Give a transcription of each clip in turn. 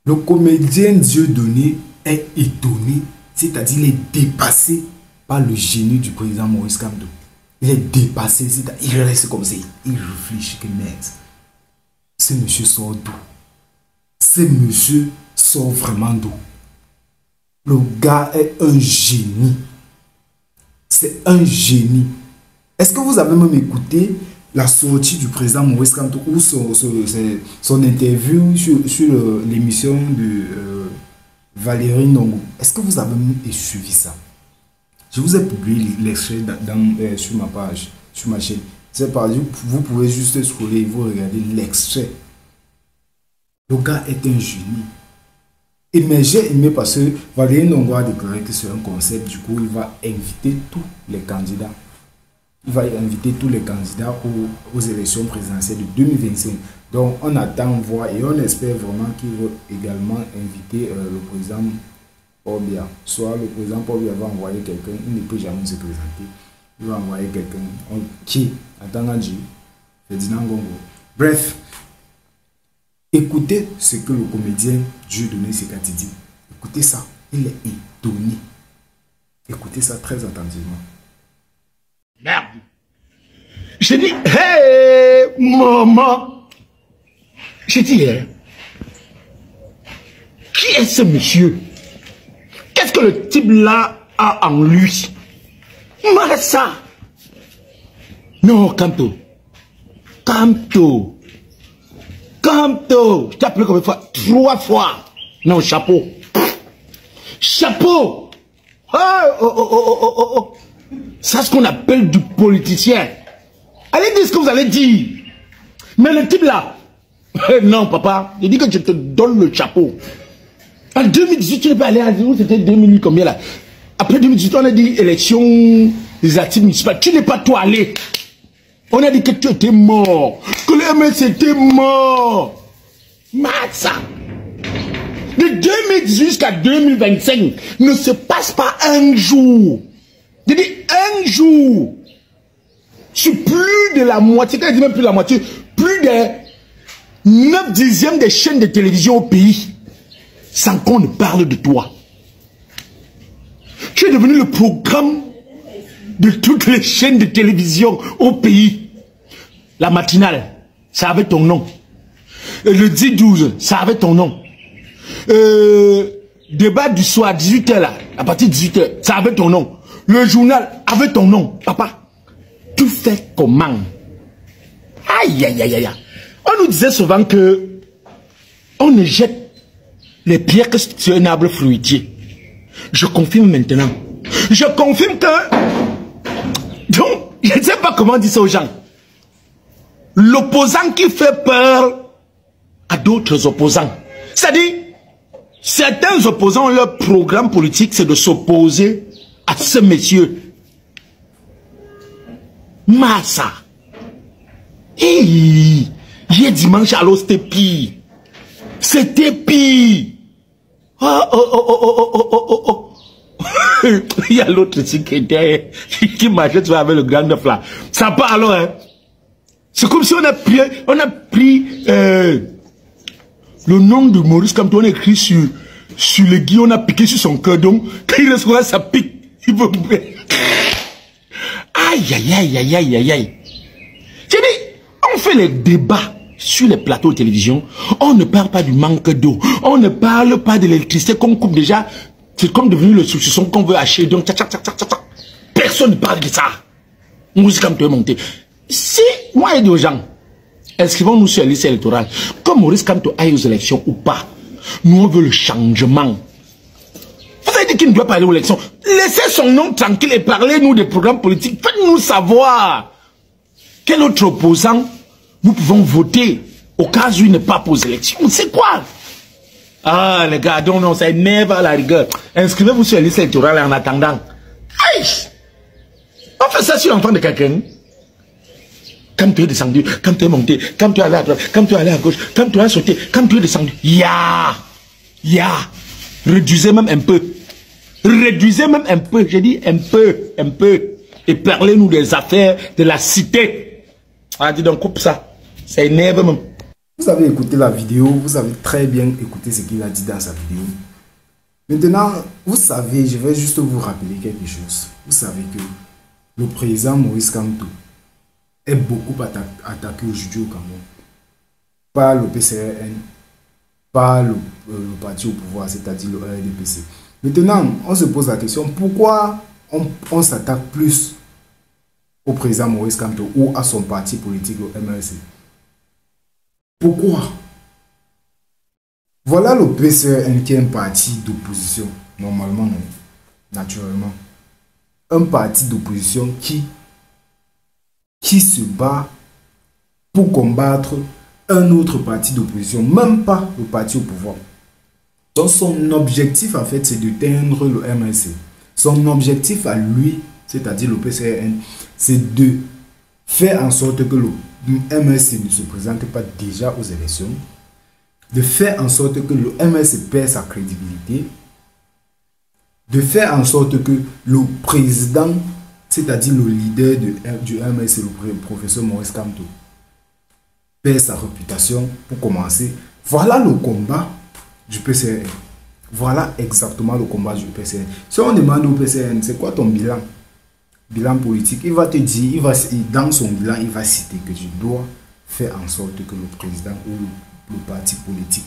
Le comédien Dieudonné est étonné, c'est-à-dire il est dépassé par le génie du président Maurice Kamto. Il est dépassé, il reste comme ça, il réfléchit que merde. Ce monsieur sort d'où? Ce monsieur sort vraiment d'où? Le gars est un génie. C'est un génie. Est-ce que vous avez même écouté la sortie du président Maurice Kamto ou son interview sur l'émission de Valérie Ndongo? Est-ce que vous avez même suivi ça? Je vous ai publié l'extrait sur ma page, sur ma chaîne. C'est par là, vous pouvez juste scroller et vous regardez l'extrait. Le gars est un génie. Mais j'ai aimé parce que Valérie Ndongo a déclaré que c'est un concept. Du coup, il va inviter tous les candidats. Il va inviter tous les candidats aux élections présidentielles de 2025. Donc, on attend voir et on espère vraiment qu'il va également inviter le président Paul Biya. Soit le président Paul Biya va envoyer quelqu'un, il ne peut jamais se présenter. Il va envoyer quelqu'un qui, attendant Dieu, Ferdinand Gongo. Bref, écoutez ce que le comédien Dieudonné Sekati dit. Écoutez ça, il est étonné. Écoutez ça très attentivement. Merde. J'ai dit, hey, maman. J'ai dit, hein, qui est ce monsieur? Qu'est-ce que le type là a en lui? Marassa. Non, Kamto. Kamto. Kamto. Je t'ai appelé combien de fois? 3 fois. Non, chapeau. Chapeau. Oh. C'est ce qu'on appelle du politicien. Allez dire ce que vous allez dire. Mais le type là, non papa, il dit que je te donne le chapeau. En 2018, tu n'es pas allé à où c'était 2008 combien là? Après 2018, on a dit élection législative municipale. Tu n'es pas toi allé. On a dit que tu étais mort. Que le MS était mort. Matza. De 2018 jusqu'à 2025, ne se passe pas un jour. Je dis un jour, sur plus de la moitié, quand je dis même plus de la moitié, plus de 9/10 des chaînes de télévision au pays, sans qu'on ne parle de toi. Tu es devenu le programme de toutes les chaînes de télévision au pays. La matinale, ça avait ton nom. Le 10-12, ça avait ton nom. Débat du soir, 18h là, à partir de 18h, ça avait ton nom. Le journal avait ton nom, papa. Tu fais comment? Aïe, aïe, aïe, aïe. On nous disait souvent que on ne jette les pierres que sur un arbre fruitier. Je confirme maintenant. Je confirme que... Donc, je ne sais pas comment dire ça aux gens. L'opposant qui fait peur à d'autres opposants. C'est-à-dire, certains opposants, leur programme politique, c'est de s'opposer à ce monsieur. Massa. Hey, hier dimanche, alors c'était pire. C'était pire. Oh. Il y a l'autre ici qui marchait avec le grand neuf là. Ça part alors, hein. C'est comme si on a pris le nom de Maurice Kamto, on a écrit sur le guide, on a piqué sur son cœur, donc quand il reste là, ça pique. Il veut mourir. Aïe, aïe, aïe, aïe, aïe, aïe, aïe. J'ai dit, on fait les débats sur les plateaux de télévision, on ne parle pas du manque d'eau, on ne parle pas de l'électricité qu'on coupe déjà, c'est comme devenu le saucisson qu'on veut acheter, donc personne ne parle de ça. Maurice Kamto est monté. Si, moi et des gens, inscrivons-nous sur la liste électorale, que Maurice Kamto aille aux élections ou pas, nous on veut le changement. Vous avez dit qu'il ne doit pas aller aux élections. Laissez son nom tranquille et parlez-nous des programmes politiques. Faites-nous savoir quel autre opposant nous pouvons voter au cas où il n'est pas pour les élections. C'est quoi? Ah les gars, non, ça énerve à la rigueur. Inscrivez-vous sur la liste électorale en attendant. Aïe! On fait ça sur l'enfant de quelqu'un. Quand tu es descendu, quand tu es monté, quand tu es allé à droite, quand tu es allé à gauche, quand tu as sauté, quand tu es descendu. Ya! Réduisez même un peu. Réduisez même un peu. J'ai dit un peu. Et parlez-nous des affaires de la cité. Ah, dis donc, coupe ça. Ça énerve même. Vous avez écouté la vidéo, vous avez très bien écouté ce qu'il a dit dans sa vidéo. Maintenant, vous savez, je vais juste vous rappeler quelque chose. Vous savez que le président Maurice Kamto est beaucoup attaqué aujourd'hui au Cameroun par le PCRN, par le parti au pouvoir, c'est-à-dire le RDPC. Maintenant, on se pose la question, pourquoi on s'attaque plus au président Maurice Kamto ou à son parti politique, le MRC? Pourquoi? Voilà le PCRN qui est un parti d'opposition, normalement, non, naturellement. Un parti d'opposition qui se bat pour combattre un autre parti d'opposition, même pas le parti au pouvoir. Donc son objectif, en fait, c'est d'éteindre le MRC. Son objectif à lui, c'est-à-dire le PCRN, c'est de faire en sorte que le MRC ne se présente pas déjà aux élections, de faire en sorte que le MRC perd sa crédibilité, de faire en sorte que le président, c'est-à-dire le leader du MRC, le professeur Maurice Kamto, perd sa réputation pour commencer. Voilà le combat du PCRN. Voilà exactement le combat du PCRN. Si on demande au PCRN, c'est quoi ton bilan? Bilan politique, il va te dire, dans son bilan, il va citer que tu dois faire en sorte que le président ou le parti politique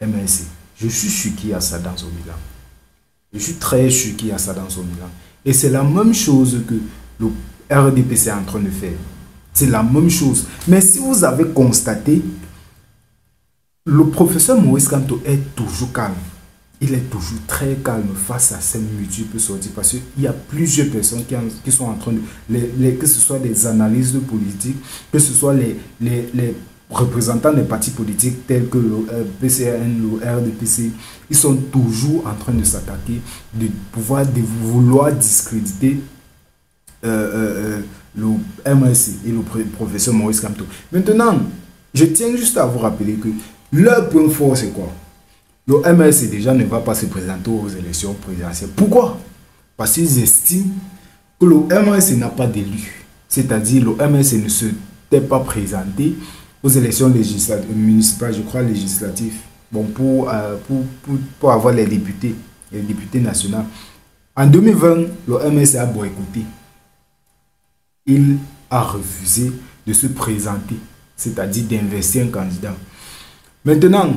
MRC, je suis sûr qu'il y a ça dans son bilan. Je suis très sûr qu'il y a ça dans son bilan. Et c'est la même chose que le RDPC est en train de faire. C'est la même chose. Mais si vous avez constaté, le professeur Maurice Kamto est toujours calme. Il est toujours très calme face à ces multiples sorties parce qu'il y a plusieurs personnes qui sont en train de... que ce soit des analystes politiques, que ce soit les représentants des partis politiques tels que le PCRN, le RDPC, ils sont toujours en train de s'attaquer, de vouloir discréditer le MRC et le professeur Maurice Kamto. Maintenant, je tiens juste à vous rappeler que leur point fort, c'est quoi? Le MRC déjà ne va pas se présenter aux élections présidentielles. Pourquoi? Parce qu'ils estiment que le MRC n'a pas d'élu. C'est-à-dire le MRC ne s'était pas présenté aux élections législatives, municipales, je crois législatives, bon, pour avoir les députés nationaux. En 2020, le MRC a boycotté. Il a refusé de se présenter, c'est-à-dire d'investir un candidat. Maintenant,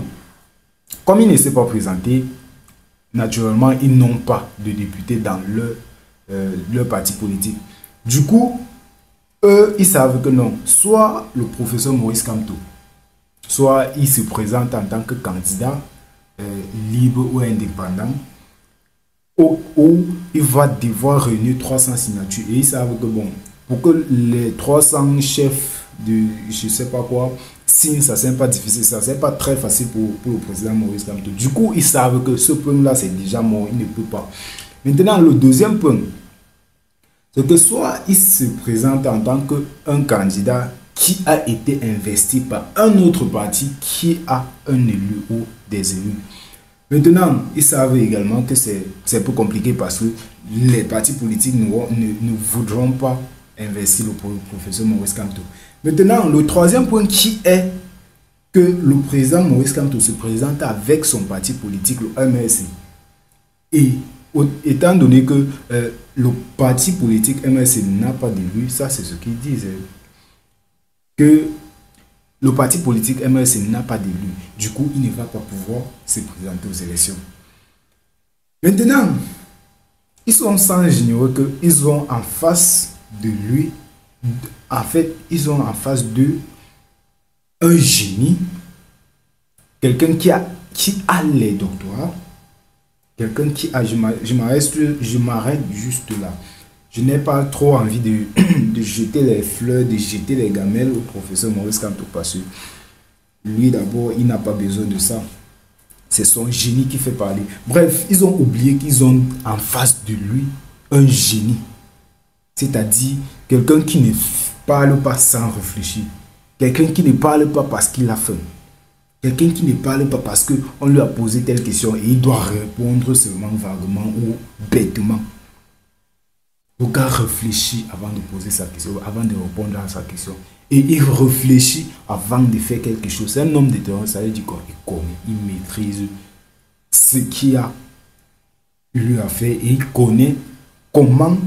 comme il ne s'est pas présenté, naturellement, ils n'ont pas de députés dans leur parti politique. Du coup, eux, ils savent que non, soit le professeur Maurice Kamto, soit il se présente en tant que candidat libre ou indépendant, ou il va devoir réunir 300 signatures. Et ils savent que bon, pour que les 300 chefs de je sais pas quoi signent, ça c'est pas difficile, ça c'est pas très facile pour le président Maurice Kamto. Du coup, ils savent que ce point-là c'est déjà mort, il ne peut pas. Maintenant, le deuxième point, c'est que soit il se présente en tant qu'un candidat qui a été investi par un autre parti qui a un élu ou des élus. Maintenant, ils savent également que c'est peu compliqué parce que les partis politiques ne voudront pas investir le professeur Maurice Kamto. Maintenant, le troisième point qui est que le président Maurice Kamto se présente avec son parti politique, le MRC. Et étant donné que le parti politique MRC n'a pas d'élu, ça c'est ce qu'ils disent, que le parti politique MRC n'a pas d'élu. Du coup, il ne va pas pouvoir se présenter aux élections. Maintenant, ils sont sans ignorer qu'ils ont en face de lui, en fait, ils ont en face d'eux un génie, quelqu'un qui a les doctorats, quelqu'un qui a, je m'arrête juste là. Je n'ai pas trop envie de jeter les fleurs, de jeter les gamelles au professeur Maurice Kamto parce que lui d'abord, il n'a pas besoin de ça. C'est son génie qui fait parler. Bref, ils ont oublié qu'ils ont en face de lui un génie. C'est-à-dire quelqu'un qui ne parle pas sans réfléchir. Quelqu'un qui ne parle pas parce qu'il a faim. Quelqu'un qui ne parle pas parce qu'on lui a posé telle question et il doit répondre seulement vaguement ou bêtement. Le gars réfléchit avant de poser sa question, avant de répondre à sa question. Et il réfléchit avant de faire quelque chose. C'est un homme de terrain, ça veut dire quoi? Il connaît, il maîtrise ce qu'il a lui à faire et il connaît comment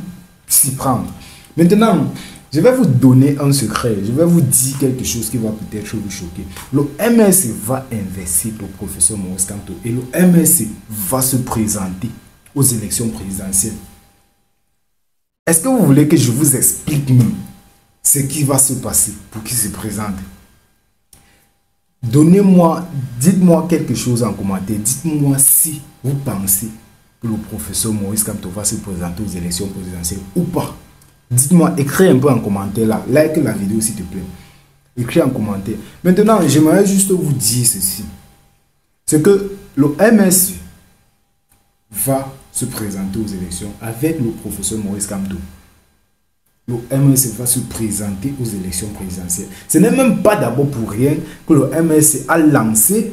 s'y prendre. Maintenant, je vais vous donner un secret. Je vais vous dire quelque chose qui va peut-être vous choquer. Le MSC va investir le professeur Maurice Kamto et le MSC va se présenter aux élections présidentielles. Est-ce que vous voulez que je vous explique même ce qui va se passer pour qu'il se présente? Donnez-moi, dites-moi quelque chose en commentaire. Dites-moi si vous pensez que le professeur Maurice Kamto va se présenter aux élections présidentielles ou pas. Dites-moi, écris un peu en commentaire là. Like la vidéo s'il te plaît. Écris en commentaire. Maintenant, j'aimerais juste vous dire ceci. C'est que le MSC va se présenter aux élections avec le professeur Maurice Kamto. Le MSC va se présenter aux élections présidentielles. Ce n'est même pas d'abord pour rien que le MSC a lancé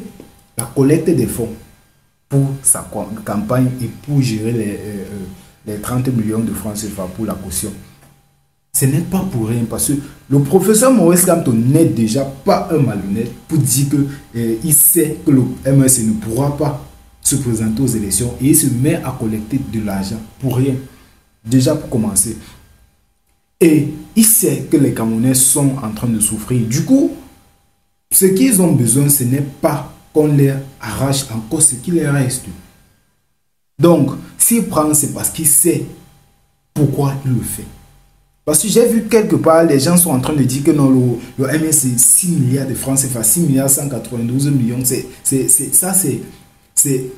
la collecte des fonds pour sa campagne et pour gérer les 30 millions de francs CFA pour la caution. Ce n'est pas pour rien parce que le professeur Maurice Kamto n'est déjà pas un malhonnête pour dire qu'il sait que le MSC ne pourra pas se présenter aux élections et il se met à collecter de l'argent pour rien. Déjà pour commencer. Et il sait que les Camerounais sont en train de souffrir. Du coup, ce qu'ils ont besoin, ce n'est pas qu'on leur arrache encore ce qui leur reste. Donc, s'il prend, c'est parce qu'il sait pourquoi il le fait. Parce que j'ai vu quelque part, les gens sont en train de dire que non, le MS c'est 6 milliards de francs CFA, 6 milliards 192 millions. C'est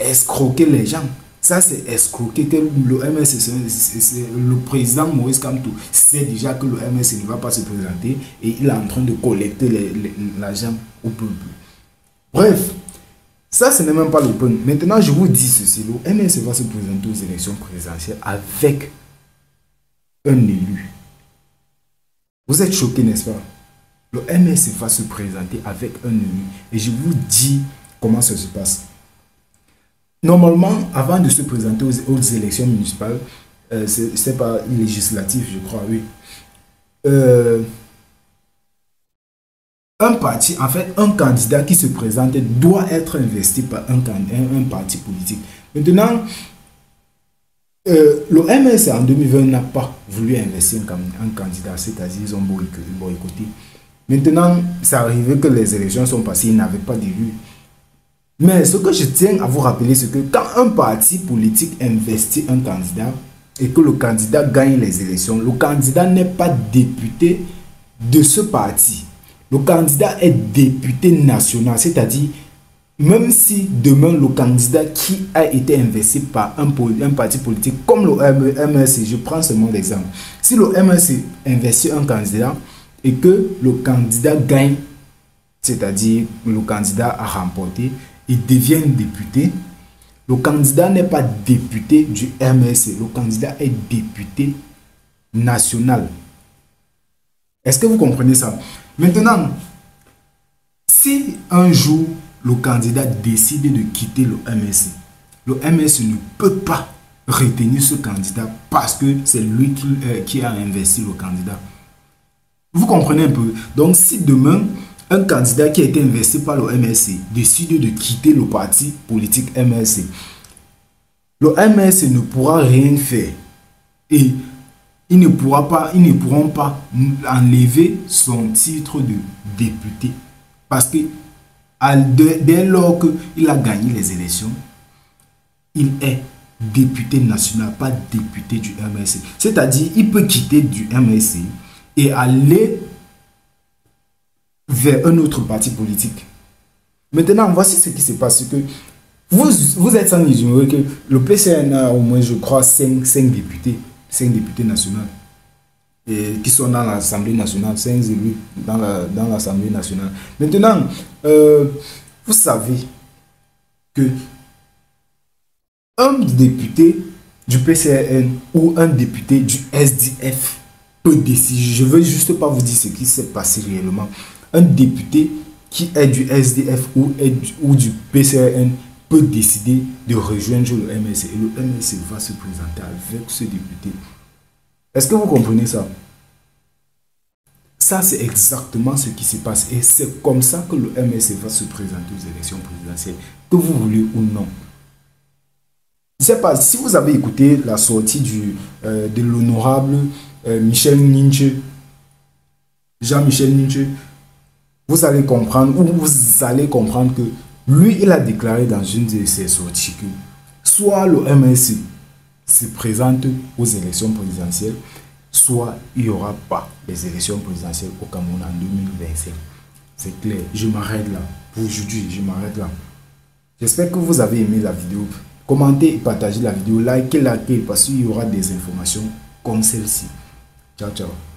escroquer les gens. Ça, c'est escroquer que le MS, c'est le président Maurice Kamto sait déjà que le MS ne va pas se présenter et il est en train de collecter l'argent au peuple. Bref, ça, ce n'est même pas le point. Maintenant, je vous dis ceci, le MS va se présenter aux élections présidentielles avec un élu. Vous êtes choqués, n'est-ce pas? Le MS va se présenter avec un élu. Et je vous dis comment ça se passe. Normalement, avant de se présenter aux élections municipales, c'est pas législatif, je crois, oui. Un parti, en fait, un candidat qui se présente doit être investi par un parti politique. Maintenant, le MS en 2020 n'a pas voulu investir un candidat, c'est-à-dire ils ont boycotté. Maintenant, c'est arrivé que les élections sont passées, ils n'avaient pas d'élu. Mais ce que je tiens à vous rappeler, c'est que quand un parti politique investit un candidat et que le candidat gagne les élections, le candidat n'est pas député de ce parti. Le candidat est député national, c'est-à-dire même si demain le candidat qui a été investi par un parti politique comme le MSC, je prends seulement l'exemple, si le MSC investit un candidat et que le candidat gagne, c'est-à-dire le candidat a remporté, il devient député, le candidat n'est pas député du MSC, le candidat est député national. Est-ce que vous comprenez ça? Maintenant, si un jour le candidat décide de quitter le MSC ne peut pas retenir ce candidat parce que c'est lui qui a investi le candidat. Vous comprenez un peu? Donc, si demain, un candidat qui a été investi par le MSC décide de quitter le parti politique MSC, le MSC ne pourra rien faire et ils ne pourront pas enlever son titre de député parce que dès lors qu'il a gagné les élections, il est député national, pas député du MSC. C'est-à-dire, il peut quitter du MSC et aller vers un autre parti politique. Maintenant, voici ce qui se passe. Que vous êtes sans ignorer que le PCN a au moins, je crois, 5 députés nationaux qui sont dans l'Assemblée nationale, 5 élus dans l'Assemblée nationale. Maintenant, vous savez que un député du PCN ou un député du SDF peut décider. Je ne veux juste pas vous dire ce qui s'est passé réellement. Un député qui est du SDF ou du PCN peut décider de rejoindre le MSC. Et le MSC va se présenter avec ce député. Est-ce que vous comprenez ça? Ça, c'est exactement ce qui se passe. Et c'est comme ça que le MSC va se présenter aux élections présidentielles, que vous voulez ou non. Je ne sais pas, si vous avez écouté la sortie de l'honorable Michel Ninche, Jean-Michel Ninche, vous allez comprendre que lui, il a déclaré dans une de ses sorties que soit le MSC se présente aux élections présidentielles, soit il n'y aura pas les élections présidentielles au Cameroun en 2027. C'est clair, je m'arrête là. Pour aujourd'hui, je m'arrête là. J'espère que vous avez aimé la vidéo. Commentez et partagez la vidéo, likez parce qu'il y aura des informations comme celle-ci. Ciao, ciao.